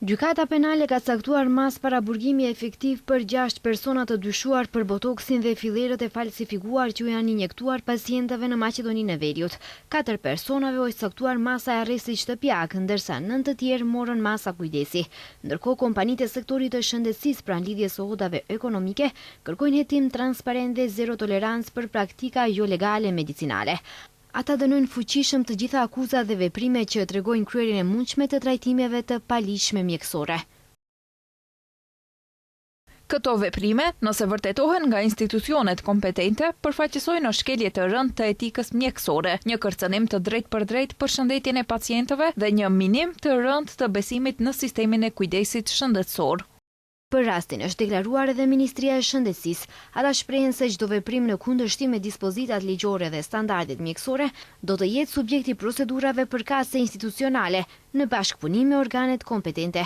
Gjykata penale ka caktuar mas paraburgimi efektiv për 6 persona të dyshuar për botoksin dhe fillerët e falsifikuar që u janë injektuar pacientëve në Maqedoninë e Veriut. 4 personave u caktuar masa e arrestit shtëpiak, ndërsa 9 të tjerë morën masa kujdesi. Ndërkohë, kompanitë e sektorit të shëndetësisë pranë lidhjes së hodave ekonomike kërkojnë hetim transparent dhe zero tolerancë për praktika jo legale medicinale. Ata dënojnë fuqishëm të gjitha akuzat dhe veprime që tregojnë kryerjen e mundshme të trajtimeve të paligjshme mjekësore. Këto veprime, nëse vërtetohen nga institucionet kompetente, përfaqësojnë shkelje të rëndë të etikës mjekësore, një kërcënim të drejt për drejt për shëndetjen e pacientëve dhe një minim të rëndë të besimit në sistemin e kujdesit shëndetësor. Për rastin është deklaruar edhe Ministria e Shëndetësisë. Ata shprehen se çdo veprim në kundërshtim me dispozitat ligjore dhe standardet mjekësore do të jetë subjekt i procedurave përkatëse institucionale në bashkëpunim me organet kompetente.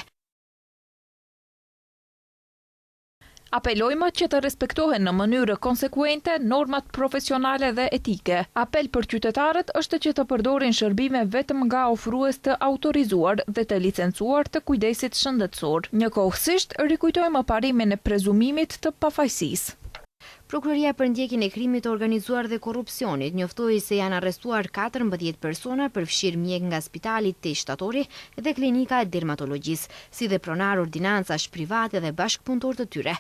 Apelojmë që të respektohen në mënyrë konsekuente normat profesionale dhe etike. Apel për qytetarët është që të përdorin shërbime vetëm nga ofrues të autorizuar dhe të licencuar të kujdesit shëndetësor. Njëkohësisht, rikujtojmë parimin e prezumimit të pafajësisë. Prokuroria për ndjekjen e krimit të organizuar dhe korrupsionit njoftoi se janë arrestuar 14 persona përfshirë mjek nga Spitali Tesh Shtatori dhe Klinika e Dermatologjisë, si dhe pronar ordinancash private dhe bashkëpunëtor të tyre.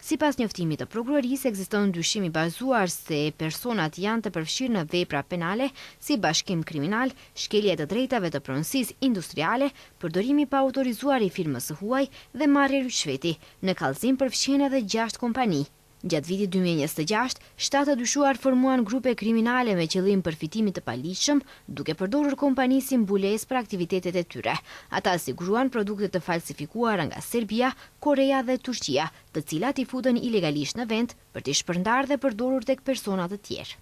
Sipas njoftimit të prokurorisë, ekziston dyshim i bazuar se personat janë të përfshirë në vepra penale si bashkim kriminal, shkelje të drejtave të pronësisë industriale, përdorimi pa autorizuar i firmës së huaj dhe marrje rishveti. Në kallëzim përfshihen edhe 6 kompani. Gjatë vitit 2026, 7 të dyshuar formuan grupe kriminale me qëllim përfitimit të paligjshëm, duke përdorur kompani si mbulesë për aktivitetet e tyre. Ata siguruan produkte të falsifikuara nga Serbia, Korea dhe Turqia, të cilat i futën ilegalisht në vend për t'i shpërndarë dhe përdorur tek persona të tjerë.